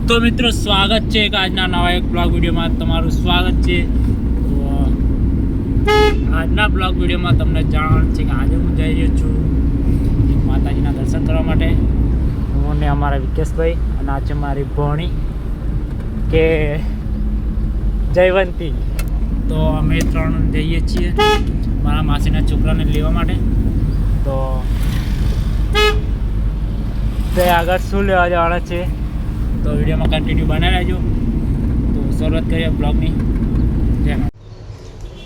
તો મિત્રો સ્વાગત છે એક આજના નવા એક બ્લોગ વિડીયોમાં તમારું સ્વાગત છે. તો આજના બ્લોગ વિડીયોમાં તમને જાણ છે કે આજે હું જઈ રહ્યો છું માતાજીના દર્શન કરવા માટે. હું ને અમારા વિકેશભાઈ અને આ છે મારી ભોણી કે જયવંતી. તો અમે ત્રણ જઈએ છીએ મારા માસીના છોકરાને લેવા માટે. તો તે આગળ શું લેવા જવાના છે તો વિડીયોમાં કન્ટિન્યુ બનાવી રહેજો. તો શરૂઆત કરીએ બ્લોગની.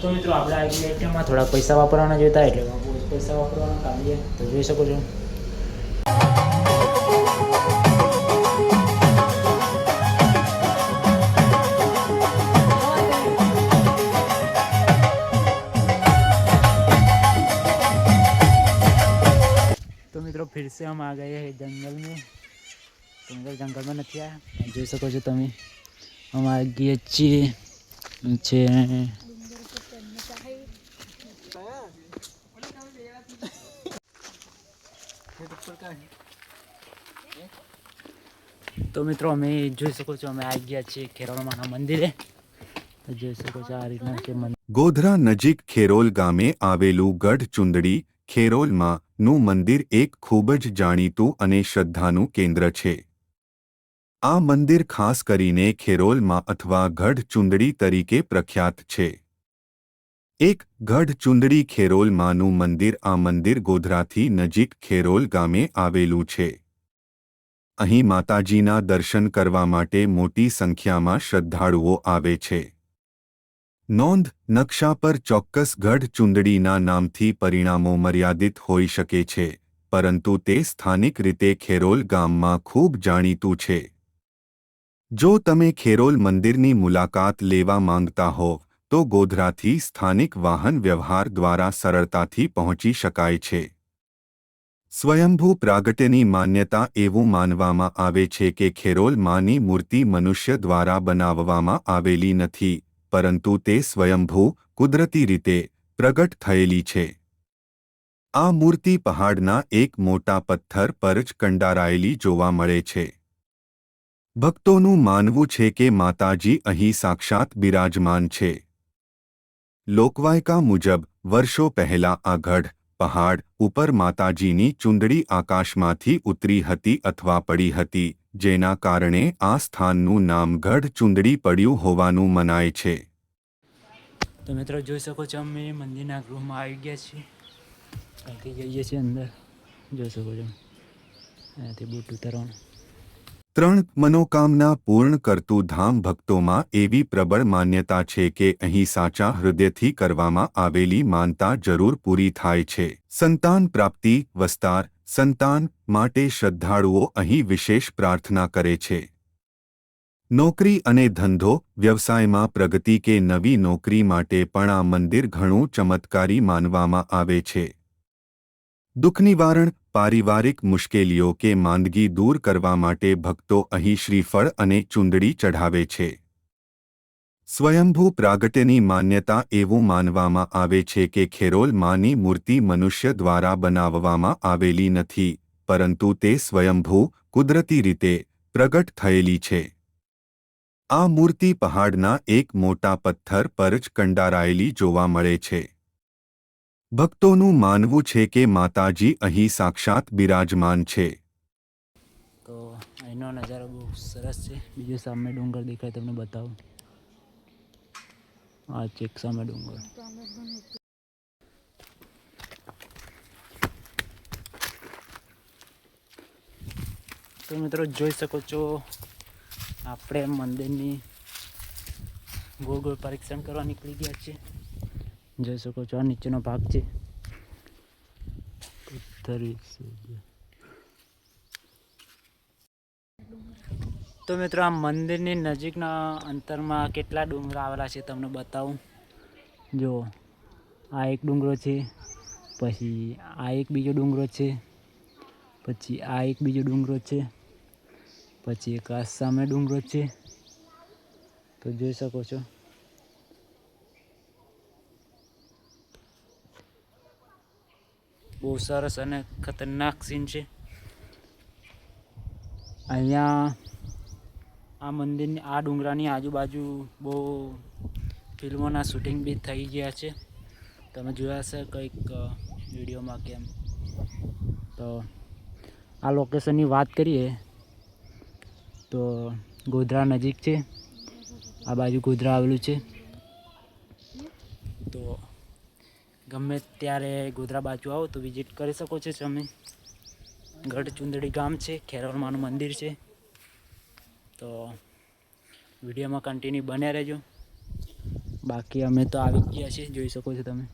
તો મિત્રો આપણે આવી એટીએમમાં થોડા પૈસા વાપરવાના જોઈતા એટલે પૈસા વાપરવાના કાઢીએ તો જોઈ શકો છો. तो मित्रों फिर से हम आ गए हैं जंगल में. जंगल में नहीं आया જોઈ શકો છો તમે. हम आ गए છીએ છે તો મિત્રો અમે જોઈ શકો છો અમે આવી ગયા છીએ ખેરોલમાના મંદિરે. જોઈ શકો છો આ રીતના છે મંદિર. ગોધરા નજીક ખેરોલ ગામે આવેલું ગઢ ચુંદડી ખેરોલમાં નું મંદિર એક ખૂબ જ જાણીતું અને શ્રદ્ધાનું કેન્દ્ર છે. આ મંદિર ખાસ કરીને ખેરોલમાં અથવા ગઢ ચુંદડી તરીકે પ્રખ્યાત છે. એક ગઢ ચુંદડી ખેરોલમાંનું મંદિર. આ મંદિર ગોધરાથી નજીક ખેરોલ ગામે આવેલું છે. અહીં માતાજીના દર્શન કરવા માટે મોટી સંખ્યામાં શ્રદ્ધાળુઓ આવે છે. નોંધ: નકશા પર ચોક્કસ ગઢ ચુંદડીના નામથી પરિણામો મર્યાદિત હોઈ શકે છે, પરંતુ તે સ્થાનિક રીતે ખેરોલ ગામમાં ખૂબ જાણીતું છે. જો તમે ખેરોલ મંદિરની મુલાકાત લેવા માંગતા હો તો ગોધરાથી સ્થાનિક વાહન વ્યવહાર દ્વારા સરળતાથી પહોંચી શકાય છે. સ્વયંભૂ પ્રાગટ્યની માન્યતા. એવું માનવામાં આવે છે કે ખેરોલ માની મૂર્તિ મનુષ્ય દ્વારા બનાવવામાં આવેલી નથી, પરંતુ તે સ્વયંભૂ કુદરતી રીતે પ્રગટ થયેલી છે. આ મૂર્તિ પહાડના એક મોટા પથ્થર પર જ કંડારાયેલી જોવા મળે છે. ભક્તોનું માનવું છે કે માતાજી અહીં સાક્ષાત બિરાજમાન છે. લોકવાયકા મુજબ વર્ષો પહેલા આ ગઢ પહાડ ઉપર માતાજીની ચુંદડી આકાશમાંથી ઉતરી હતી અથવા પડી હતી, જેના કારણે આ સ્થાનનું નામ ગઢ ચુંદડી પડ્યું હોવાનું મનાય છે. તો મિત્રો જોઈ શકો છો અમે મંદિરના ગૃહમાં આવી ગયા છીએ. અહીંથી જઈએ છીએ અંદર. જોઈ શકો છો અહીંયાથી બૂટ ઉતારવાનું. 3 મનોકામના પૂર્ણ કરતું ધામ. ભક્તોમાં એવી પ્રબળ માન્યતા છે કે અહીં સાચા હૃદયથી કરવામાં આવેલી માનતા જરૂર પૂરી થાય છે. સંતાન પ્રાપ્તિ, વસ્તાર, સંતાન માટે શ્રદ્ધાળુઓ અહીં વિશેષ પ્રાર્થના કરે છે. નોકરી અને ધંધો, વ્યવસાયમાં પ્રગતિ કે નવી નોકરી માટે પણ આ મંદિર ઘણું ચમત્કારી માનવામાં આવે છે. દુઃખ નિવારણ, પારિવારિક મુશ્કેલીઓ કે માંદગી દૂર કરવા માટે ભક્તો અહીં શ્રીફળ અને ચુંદડી ચઢાવે છે. સ્વયંભૂ પ્રાગટ્યની માન્યતા. એવું માનવામાં આવે છે કે ખેરોલ માની મૂર્તિ મનુષ્ય દ્વારા બનાવવામાં આવેલી નથી, પરંતુ તે સ્વયંભૂ કુદરતી રીતે પ્રગટ થયેલી છે. આ મૂર્તિ પહાડના એક મોટા પથ્થર પર જ કંડારાયેલી જોવા મળે છે. ભક્તોનું માનવું છે કે માતાજી અહીં સાક્ષાત બિરાજમાન છે. તો અહીંનો નજારો બહુ સરસ છે. બીજો સામે ડુંગર દેખાય તમને બતાવું. આ ચેક સામે ડુંગર. તો મિત્રો જોઈ શકો છો આપણે મંદિરની ગોળ ગોળ પરીક્ષણ કરવા નીકળી ગયા છે. જોઈ શકો છો આ નીચેનો ભાગ છે. તો મિત્રો આ મંદિરની નજીકના અંતરમાં કેટલા ડુંગરા આવેલા છે તમને બતાવું. જો આ એક ડુંગરો છે, પછી આ એક બીજો ડુંગરો છે, પછી આ એક બીજો ડુંગરો છે, પછી એક આ સામે ડુંગરો છે. તો જોઈ શકો છો બહુ સરસ અને ખતરનાક સીન છે. અહીંયા આ મંદિરની આ ડુંગરાની આજુબાજુ બહુ ફિલ્મોના શૂટિંગ બી થઈ ગયા છે. તમે જોયા હશે કંઈક વિડીયોમાં કેમ. તો આ લોકેશનની વાત કરીએ તો ગોધરા નજીક છે. આ બાજુ ગોધરા આવેલું છે. તો ગમે ત્યારે ગોધરા બાજુ આવો તો વિઝિટ કરી શકો છો તમે. ગઢચુંદડી ગામ છે, ખેરોલમાનું મંદિર છે. તો વિડીયોમાં કન્ટિન્યુ બન્યા રહેજો. બાકી અમે તો આવી જ ગયા છીએ, જોઈ શકો છો તમે.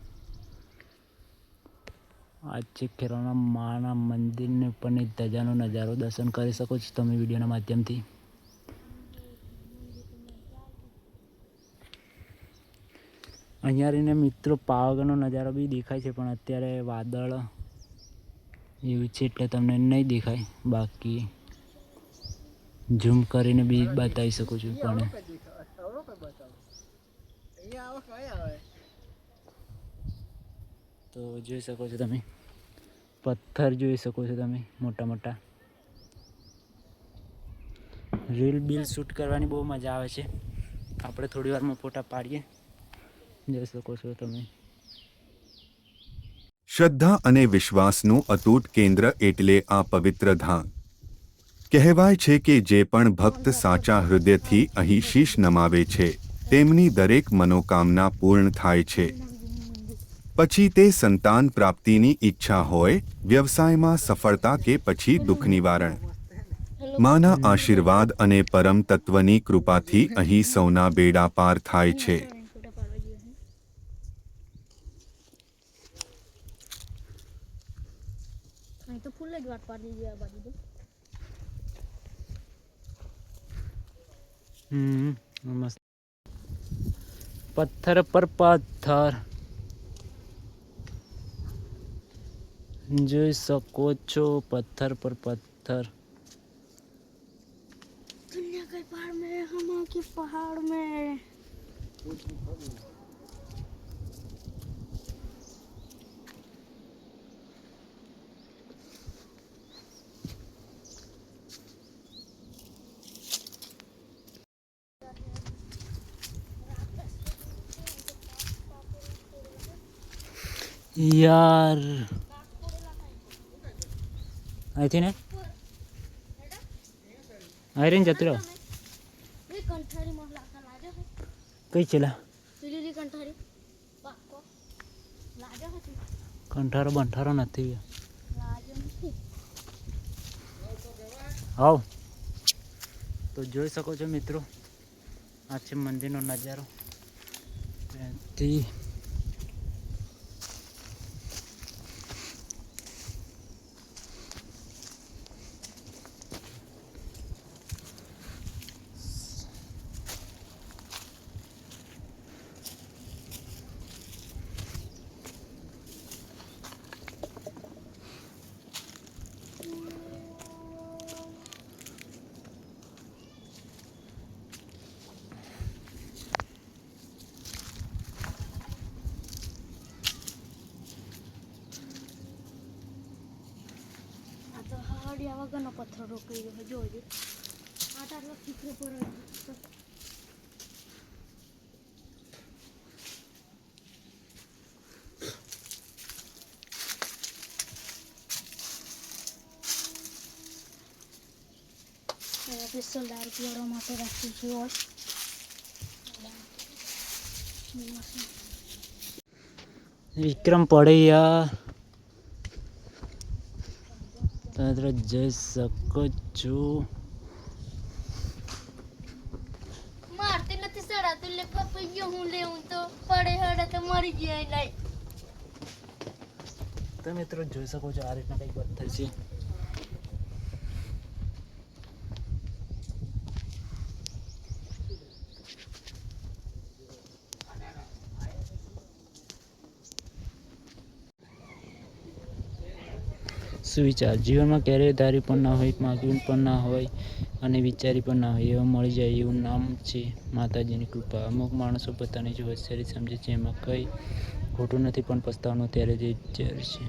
આ છે ખેરોલના માના મંદિરની ઉપરની ધજાનો નજારો દર્શન કરી શકો છો તમે વિડીયોના માધ્યમથી. અહીંયા રહીને મિત્રો પાવાગઢનો નજારો બી દેખાય છે, પણ અત્યારે વાદળ એવું છે એટલે તમને નહીં દેખાય. બાકી ઝૂમ કરીને બી બતાવી શકું છું. પણ તો જોઈ શકો છો તમે, પથ્થર જોઈ શકો છો તમે મોટા મોટા. રીલ બિલ શૂટ કરવાની બહુ મજા આવે છે. આપણે થોડી વારમાં ફોટા પાડીએ, જોઈ શકો છો તમે. શ્રદ્ધા અને વિશ્વાસનું અતૂટ કેન્દ્ર એટલે આ પવિત્ર ધામ. કહેવાય છે કે જે પણ ભક્ત સાચા હૃદયથી અહીં શીશ નમાવે છે તેમની દરેક મનોકામના પૂર્ણ થાય છે. પછી તે સંતાન પ્રાપ્તિની ઈચ્છા હોય, વ્યવસાયમાં સફળતા કે પછી દુઃખ નિવારણ. માના આશીર્વાદ અને પરમ તત્વની કૃપાથી અહીં સૌના બેડા પાર થાય છે. તો ફૂલ જ વાત પાડી દીધી આ બાજુ તો. મસ્ત. પથ્થર પર પથ્થર જોઈ શકો છો, પથ્થર પર પથ્થર. दुनिया के पहाड़ में, हम के पहाड़ में. યાર અહીંથી ને આયરન જતું રહો. ये कंठारी मोहल्ला का लाजा है. કઈ છેલા पीली कंठारी पाको लाजा है. કંઠારો બંઠારો નથી. लाजा नहीं. આવ તો જોઈ શકો છો મિત્રો, આ છે મંદિરનો નજારો. ત્યાંથી तो हड़िया वगैरह पत्थर रोकी है जो जी आटा लो खींचे पर पिस्तौल दार पीड़ा माटे रखी थी और વિક્રમ પડે યાર. તમે જઈ શકો છો. मारते नहीं सड़ा तो ले पपैया हूँ ले हूँ तो पड़े हड़े तो मर गया नहीं. તો મિત્રો જોઈ શકો છો આ રીતના કંઈક પથ્થર છે. સુવિચાર જીવનમાં ક્યારેય ધારી પણ ના હોય, માગ્યું પણ ના હોય અને વિચારી પણ ના હોય એવા મળી જાય એવું નામ છે માતાજીની કૃપા. અમુક માણસો પોતાની જ હોશિયારી સમજે છે, એમાં કંઈ ખોટું નથી, પણ પસ્તાવાનો ત્યારે જ જરૂર છે.